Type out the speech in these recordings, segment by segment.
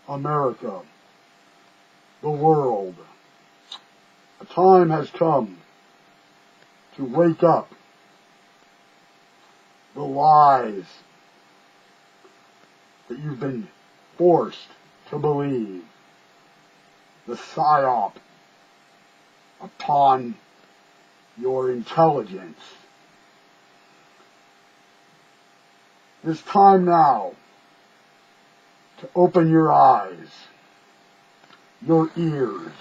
America, the world. A time has come to wake up. The lies that you've been forced to believe, the psyop upon your intelligence. It's time now to open your eyes, your ears.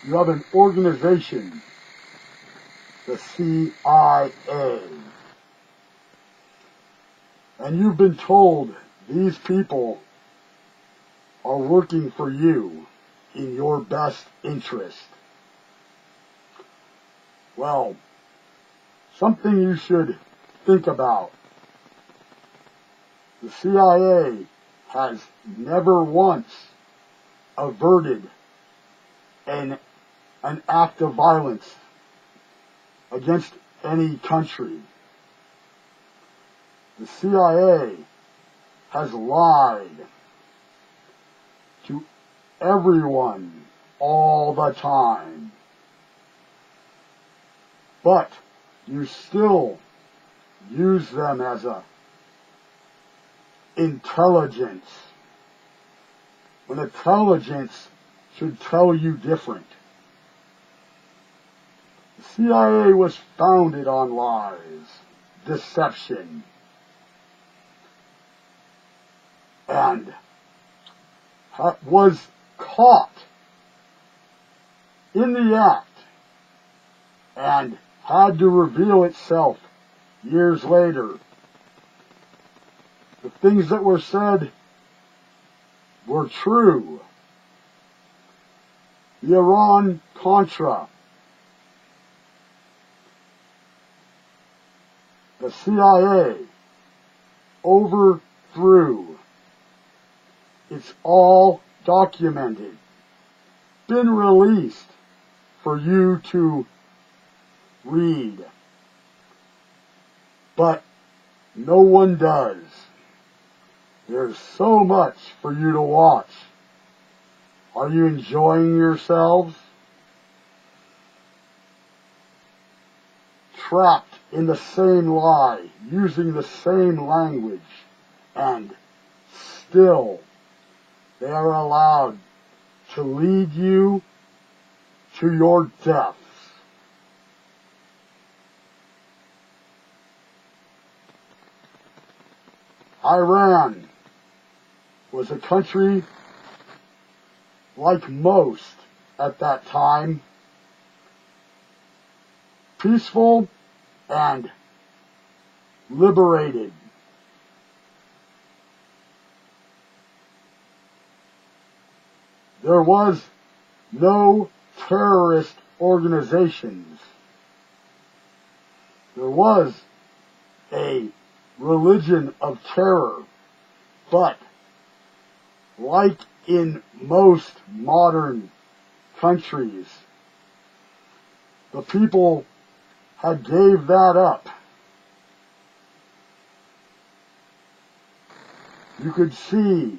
You have an organization, the CIA, and you've been told these people are working for you in your best interest. Well, something you should think about. The CIA has never once averted an act of violence against any country. The CIA has lied to everyone all the time. But you still use them as a intelligence, when intelligence should tell you different. The CIA was founded on lies, deception, and was caught in the act and had to reveal itself years later. The things that were said were true. The Iran-Contra, the CIA overthrew. It's all documented, been released for you to read. But no one does. There's so much for you to watch. Are you enjoying yourselves? Trapped in the same lie, using the same language, and still they are allowed to lead you to your deaths. Iran was a country like most at that time, peaceful and liberated. There was no terrorist organizations. There was a religion of terror, but like in most modern countries, the people had gave that up. You could see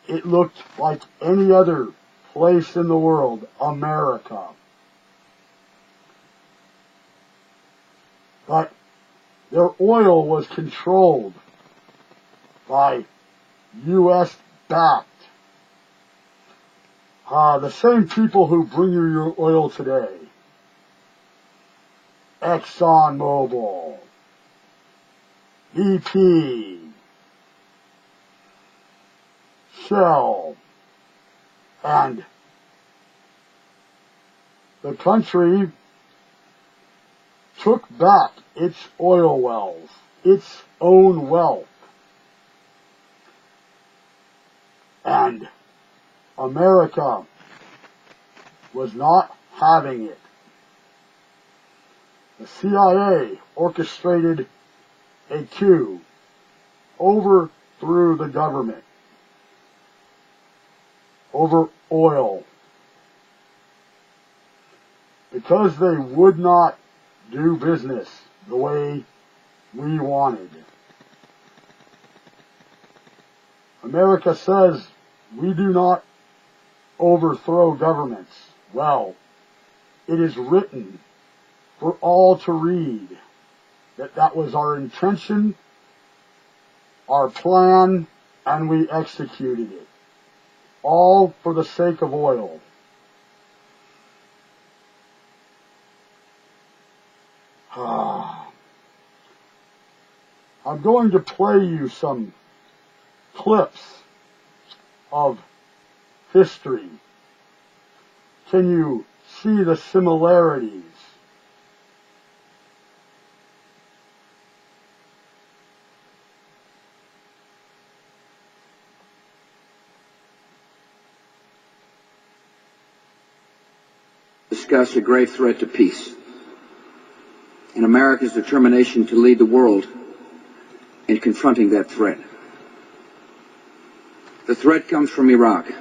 it looked like any other place in the world, America. But their oil was controlled by U.S. backed. The same people who bring you your oil today. ExxonMobil, BP, Shell, and the country took back its oil wells, its own wealth, and America was not having it. The CIA orchestrated a coup, overthrew the government over oil because they would not do business the way we wanted. America says we do not overthrow governments. Well, it is written for all to read that that was our intention, our plan, and we executed it. All for the sake of oil. I'm going to play you some clips of history. Can you see the similarities? Discuss a grave threat to peace and America's determination to lead the world in confronting that threat. The threat comes from Iraq.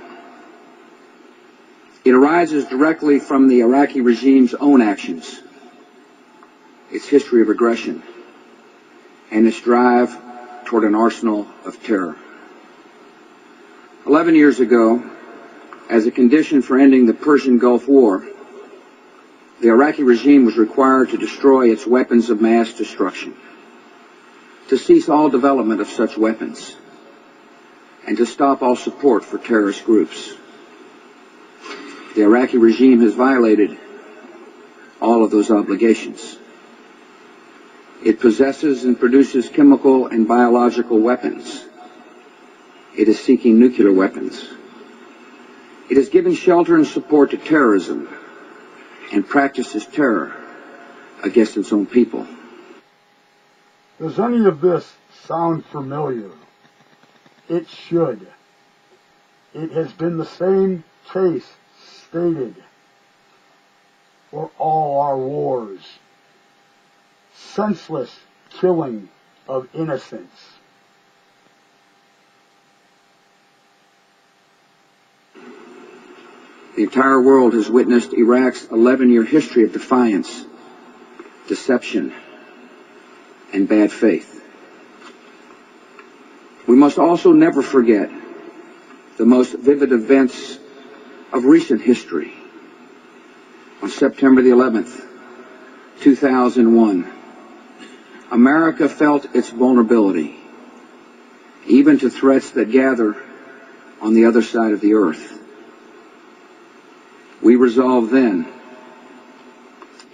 It arises directly from the Iraqi regime's own actions, its history of aggression, and its drive toward an arsenal of terror. 11 years ago, as a condition for ending the Persian Gulf War, the Iraqi regime was required to destroy its weapons of mass destruction, to cease all development of such weapons, and to stop all support for terrorist groups. The Iraqi regime has violated all of those obligations. It possesses and produces chemical and biological weapons. It is seeking nuclear weapons. It has given shelter and support to terrorism and practices terror against its own people. Does any of this sound familiar? It should. It has been the same case stated for all our wars. Senseless killing of innocents. The entire world has witnessed Iraq's 11-year history of defiance, deception, and bad faith. We must also never forget the most vivid events of recent history. On September the 11th, 2001, America felt its vulnerability, even to threats that gather on the other side of the earth. We resolved then,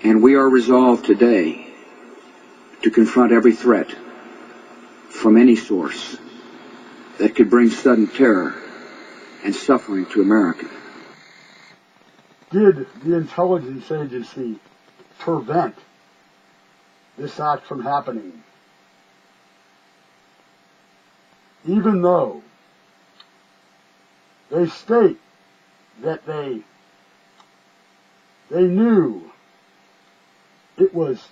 and we are resolved today, to confront every threat from any source that could bring sudden terror and suffering to America. Did the intelligence agency prevent this act from happening? Even though they state that they knew, it was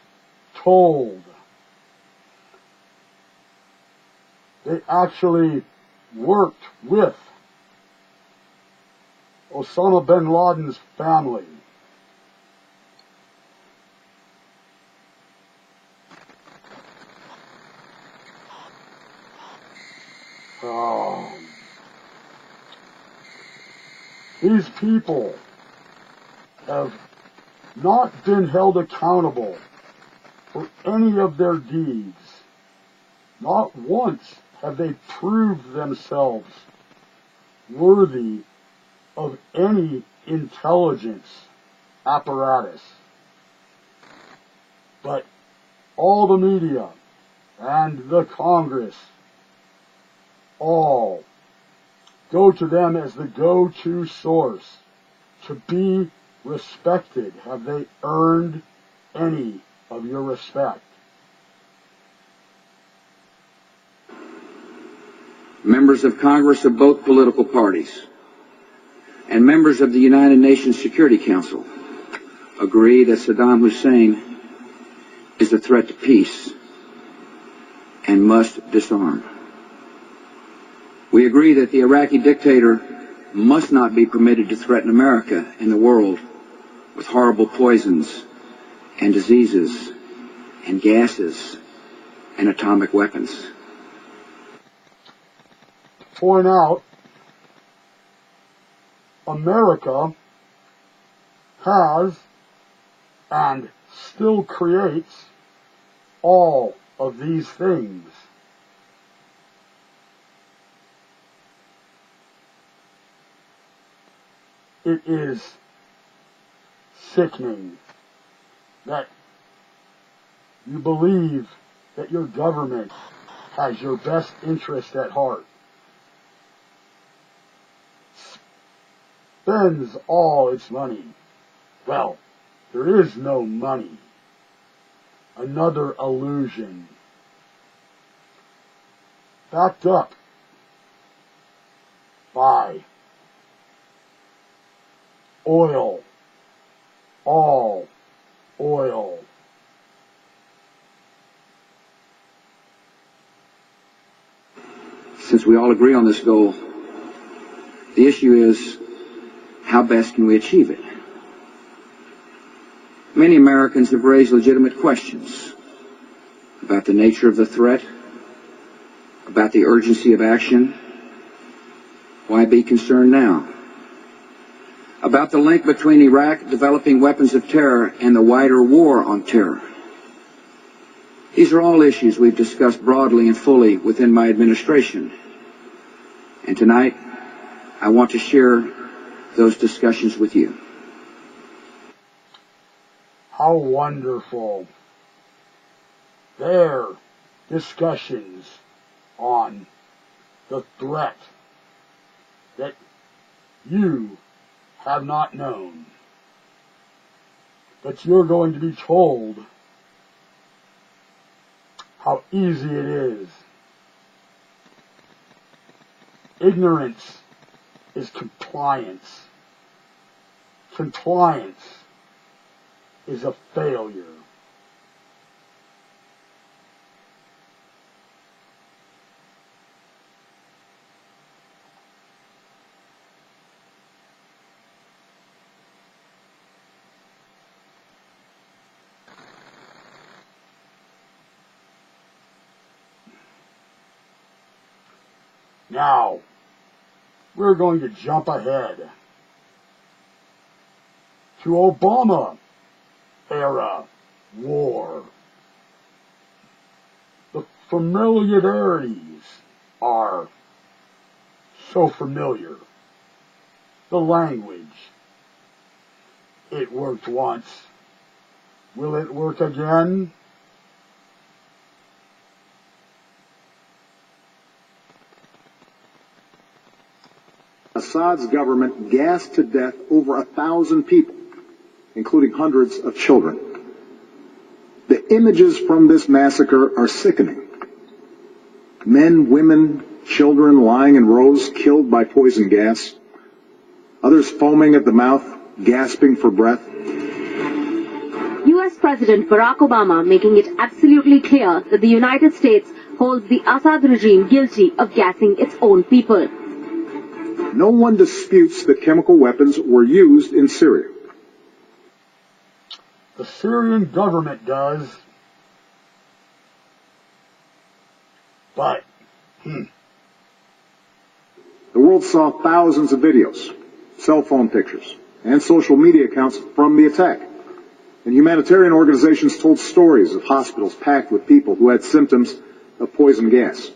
told. They actually worked with Osama bin Laden's family. These people have not been held accountable for any of their deeds. Not once have they proved themselves worthy of any intelligence apparatus. But all the media and the Congress all go to them as the go-to source to be respected. Have they earned any of your respect? Members of Congress of both political parties and members of the United Nations Security Council agree that Saddam Hussein is a threat to peace and must disarm. We agree that the Iraqi dictator must not be permitted to threaten America and the world with horrible poisons and diseases and gases and atomic weapons. point out America has and still creates all of these things. It is sickening that you believe that your government has your best interest at heart, spends all its money. Well, there is no money. Another illusion. Backed up by oil. All oil. Since we all agree on this goal, the issue is, how best can we achieve it? Many Americans have raised legitimate questions about the nature of the threat, about the urgency of action. Why be concerned now? About the link between Iraq developing weapons of terror and the wider war on terror. These are all issues we've discussed broadly and fully within my administration. And tonight, I want to share those discussions with you. How wonderful. Their discussions on the threat that you have not known, but you're going to be told how easy it is. Ignorance is compliance. Compliance is a failure. Now, we're going to jump ahead to Obama era war. The familiarities are so familiar. The language. It worked once. Will it work again? Assad's government gassed to death over 1,000 people, including hundreds of children. The images from this massacre are sickening. Men, women, children lying in rows, killed by poison gas. Others foaming at the mouth, gasping for breath. U.S. President Barack Obama making it absolutely clear that the United States holds the Assad regime guilty of gassing its own people. No one disputes that chemical weapons were used in Syria. The Syrian government does. But, The world saw thousands of videos, cell phone pictures, and social media accounts from the attack. And humanitarian organizations told stories of hospitals packed with people who had symptoms of poison gas.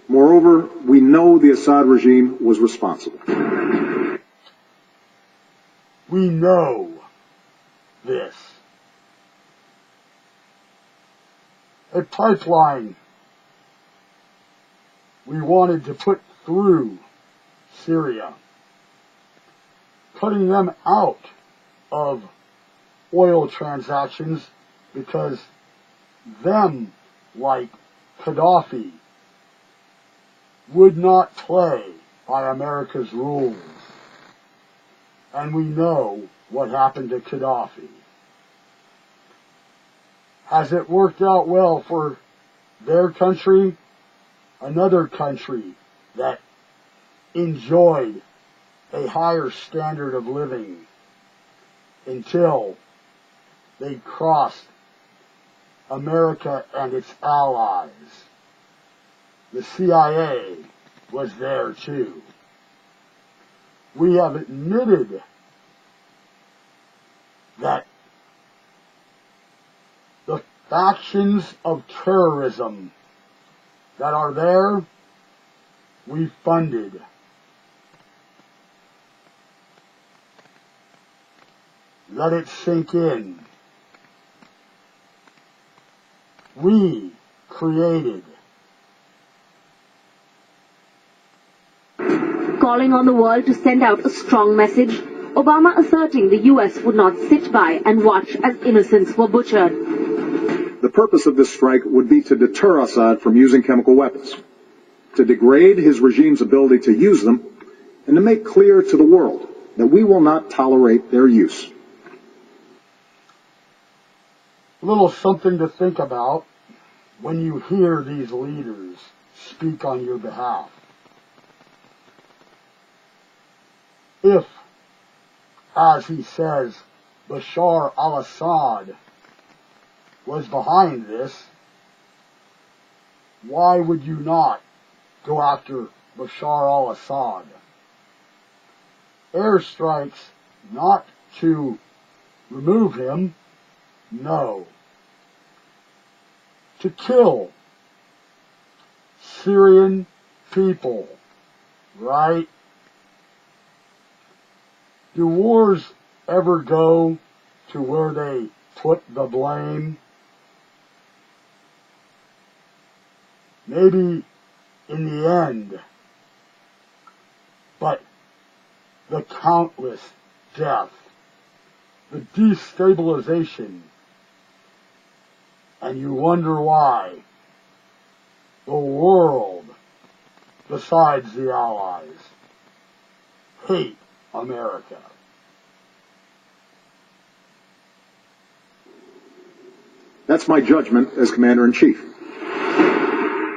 Moreover, we know the Assad regime was responsible. we know this. A pipeline we wanted to put through Syria, cutting them out of oil transactions because them, like Gaddafi, would not play by America's rules. And we know what happened to Gaddafi. Has it worked out well for their country? Another country that enjoyed a higher standard of living until they crossed America and its allies. the CIA was there too. We have admitted that the factions of terrorism that are there, we funded. Let it sink in. We created. Calling on the world to send out a strong message, Obama asserting the US would not sit by and watch as innocents were butchered. The purpose of this strike would be to deter Assad from using chemical weapons, to degrade his regime's ability to use them, and to make clear to the world that we will not tolerate their use. A little something to think about when you hear these leaders speak on your behalf. If, as he says, Bashar al-Assad was behind this, why would you not go after Bashar al-Assad? Airstrikes not to remove him, no. To kill Syrian people, right? Do wars ever go to where they put the blame? Maybe in the end, but the countless death, the destabilization, and you wonder why the world, besides the Allies, hate America. That's my judgment as Commander-in-Chief.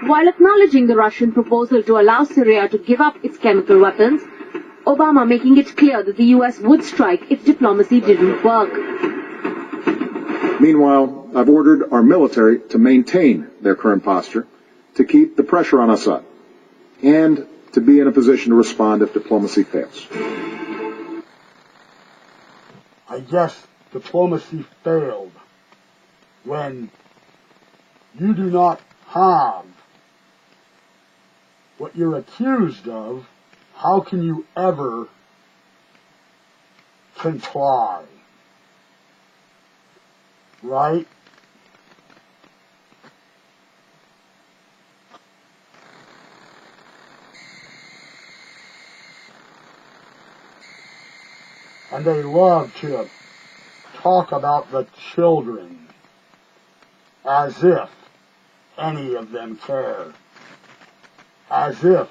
While acknowledging the Russian proposal to allow Syria to give up its chemical weapons, Obama making it clear that the US would strike if diplomacy didn't work. Meanwhile, I've ordered our military to maintain their current posture, to keep the pressure on Assad, and to be in a position to respond if diplomacy fails. I guess diplomacy failed when you do not have what you're accused of. How can you ever comply? Right? And they love to talk about the children as if any of them care. As if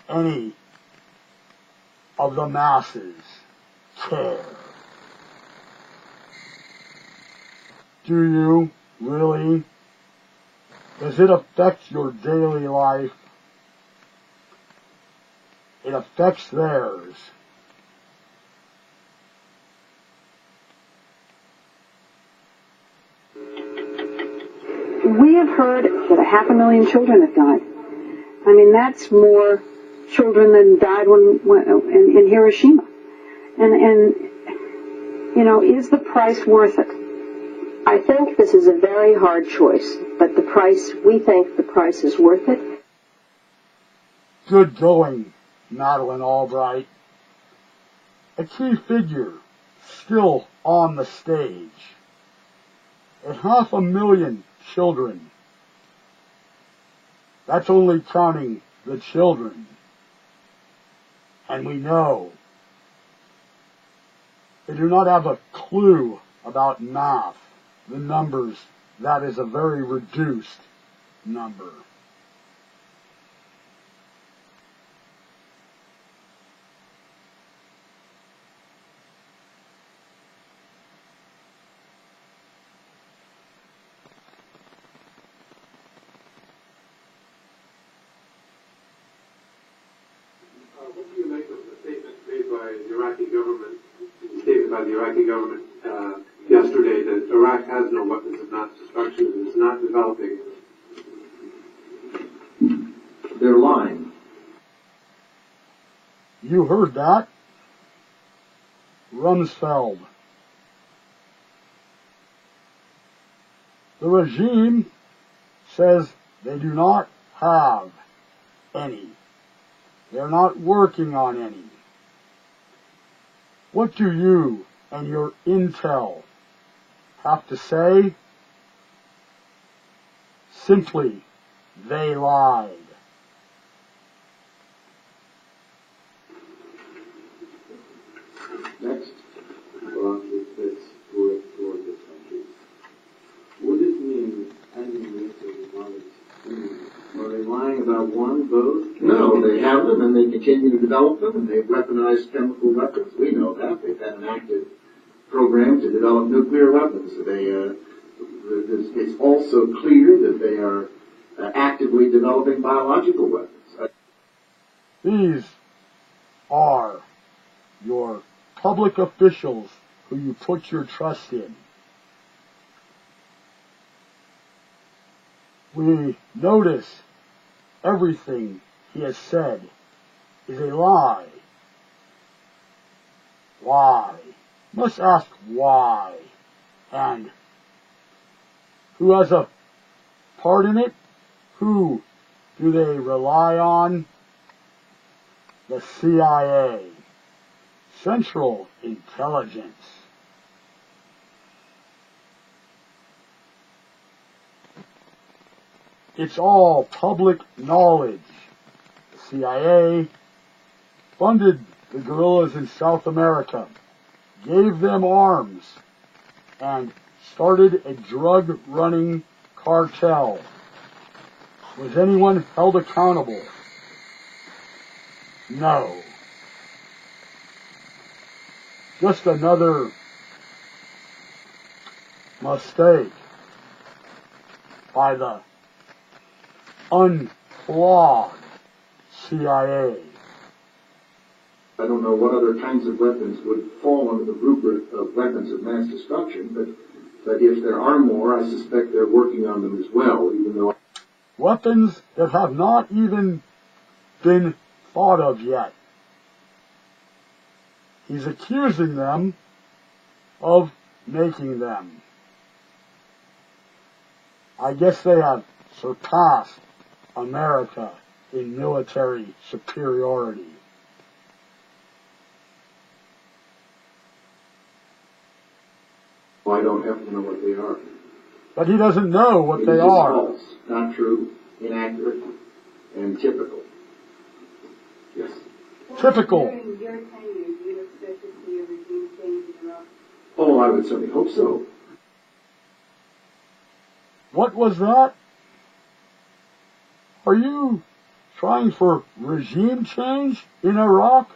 any of the masses care. Do you really? Does it affect your daily life? It affects theirs. We have heard that 500,000 children have died. I mean, that's more children than died in Hiroshima. And you know, is the price worth it? I think this is a very hard choice, but we think the price is worth it. Good going, Madeleine Albright. A key figure still on the stage. At 500,000 children. That's only counting the children. And we know they do not have a clue about math. The numbers, that is a very reduced number. What do you make of the statement made by the Iraqi government, stated by the Iraqi government yesterday that Iraq has no weapons of mass destruction and is not developing? They're lying. You heard that? Rumsfeld. The regime says they do not have any. They're not working on any. What do you and your intel have to say? Simply, they lied. Next. Well, let's go toward this country. What does it mean ending research knowledge? Are they lying about one, both? No, they have them and they continue to develop them, and they've weaponized chemical weapons. We know that. They've had an active program to develop nuclear weapons. It's also clear that they are actively developing biological weapons. These are your public officials who you put your trust in. We notice everything he has said is a lie. Why? Must ask why. And who has a part in it? Who do they rely on? The CIA. Central Intelligence. It's all public knowledge. The CIA funded the guerrillas in South America, gave them arms, and started a drug-running cartel. Was anyone held accountable? No. Just another mistake by the unflawed CIA. I don't know what other kinds of weapons would fall under the rubric of weapons of mass destruction, but if there are more, I suspect they're working on them as well, even though... Weapons that have not even been thought of yet. He's accusing them of making them. I guess they have surpassed America in military superiority. I don't happen to know what they are. But he doesn't know what they are. False, not true, inaccurate, and typical. Yes. Typical. During your tenure, do you expect to see a regime change in Iraq? Oh, I would certainly hope so. What was that? Are you trying for regime change in Iraq?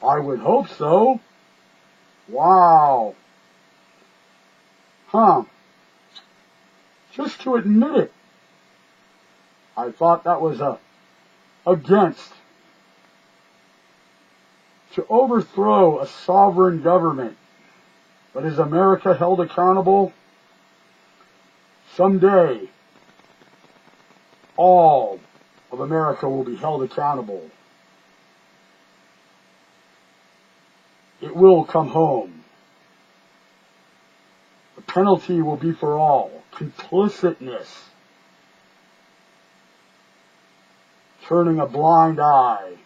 I would hope so. Wow. Huh. Just to admit it. I thought that was against. To overthrow a sovereign government. But is America held accountable? Someday, all of America will be held accountable. It will come home. The penalty will be for all. Complicitness. Turning a blind eye.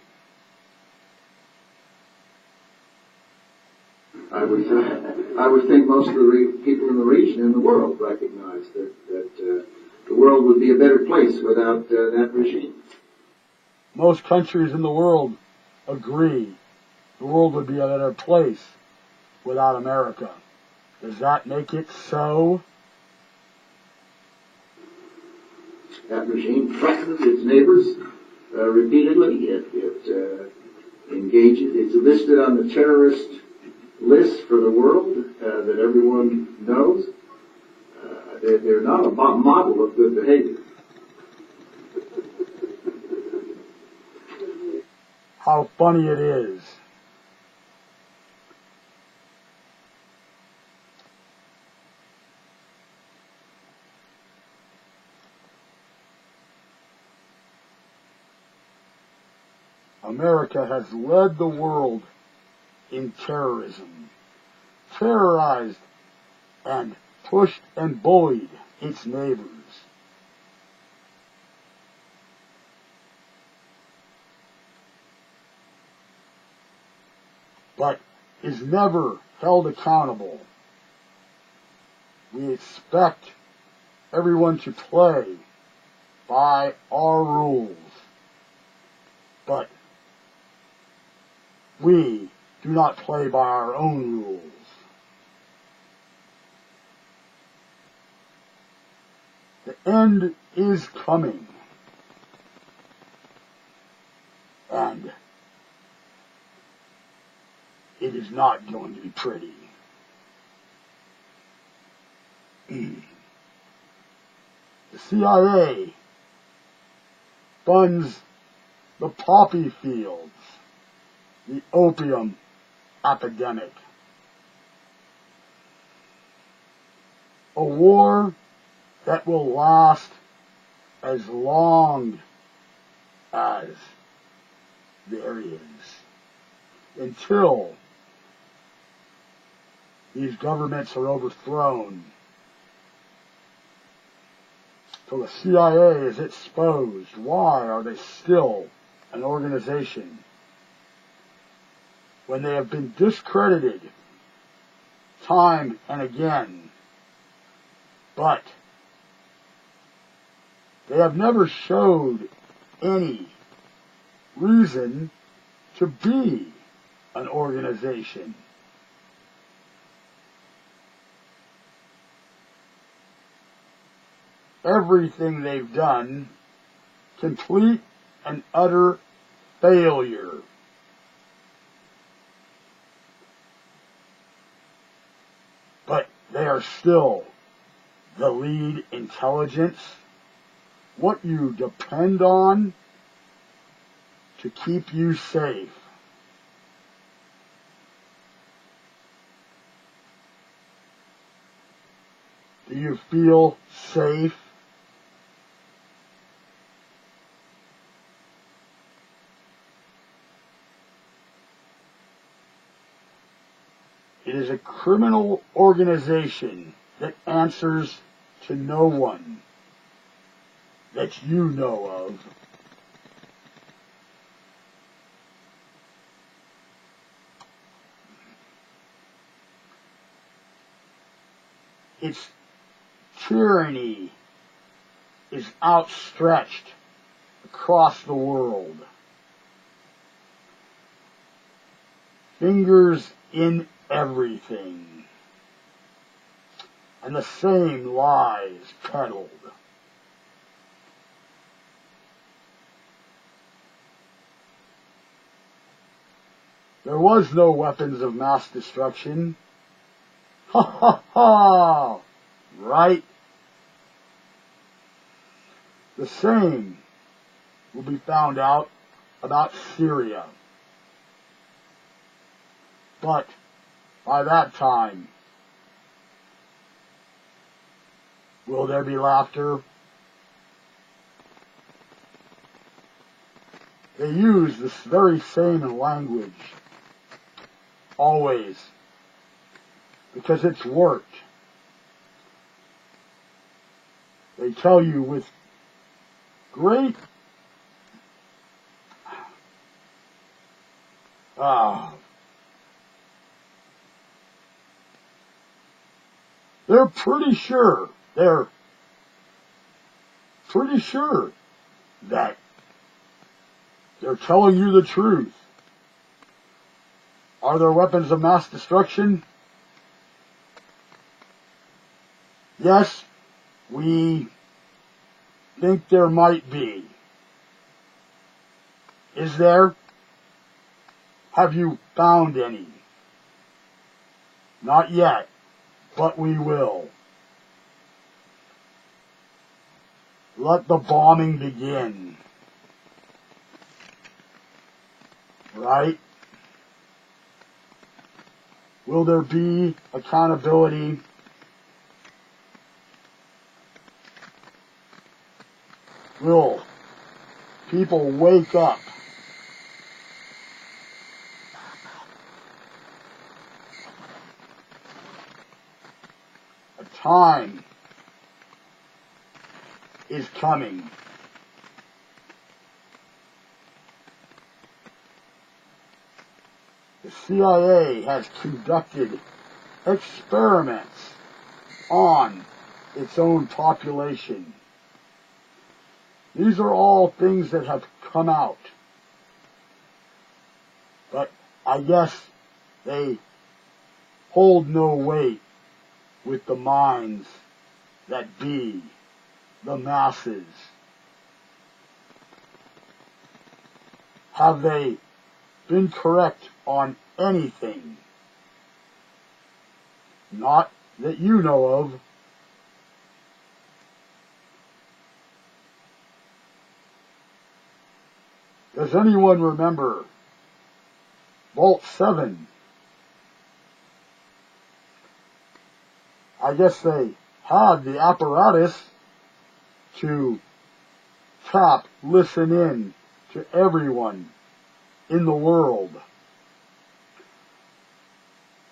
I would think most of the people in the region and the world recognize that the world would be a better place without that regime. Most countries in the world agree the world would be a better place without America. Does that make it so? That regime threatens its neighbors repeatedly. It engages. It's listed on the terrorist list for the world that everyone knows. They're not a model of good behavior. How funny it is. America has led the world in terrorism, terrorized and pushed and bullied its neighbors. But is never held accountable. We expect everyone to play by our rules, but we do not play by our own rules. The end is coming, and it is not going to be pretty. The CIA funds the poppy fields, the opium epidemic. A war that will last as long as there is, until these governments are overthrown, till the CIA is exposed. Why are they still an organization when they have been discredited time and again? But they have never showed any reason to be an organization. Everything they've done, complete and utter failure. But they are still the lead intelligence, what you depend on to keep you safe. Do you feel safe? It is a criminal organization that answers to no one that you know of. Its tyranny is outstretched across the world. Fingers in everything, and the same lies peddled. There was no weapons of mass destruction. Ha ha ha! Right? The same will be found out about Syria. But by that time, will there be laughter? They use this very same language, always, because it's worked. They tell you with great they're pretty sure that they're telling you the truth. Are there weapons of mass destruction? Yes, we think there might be. Is there? Have you found any? Not yet, but we will. Let the bombing begin. Right? Will there be accountability? Will people wake up A time is coming. The CIA has conducted experiments on its own population. These are all things that have come out. But I guess they hold no weight with the minds that be, the masses. Have they been correct on anything? Not that you know of. Does anyone remember Vault 7? I guess they had the apparatus to listen in to everyone in the world.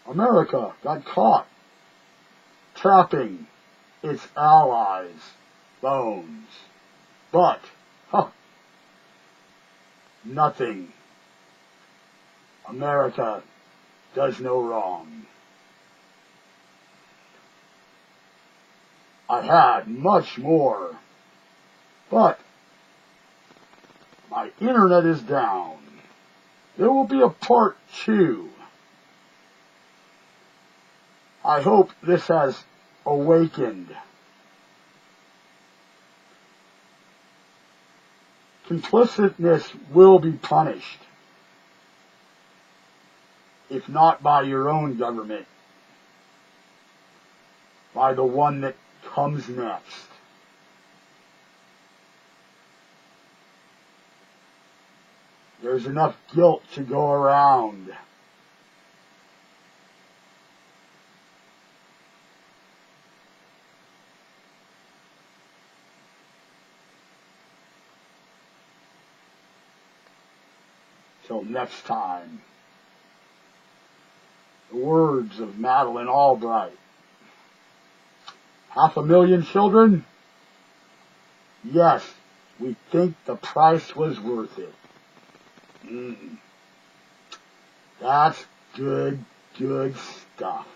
America got caught tapping its allies' phones. But, nothing. America does no wrong. I had much more, but my internet is down. There will be a part 2. I hope this has awakened. Complicitness will be punished, if not by your own government, by the one that comes next. There's enough guilt to go around. Till next time. The words of Madeleine Albright. 500,000 children? Yes, we think the price was worth it. That's good stuff.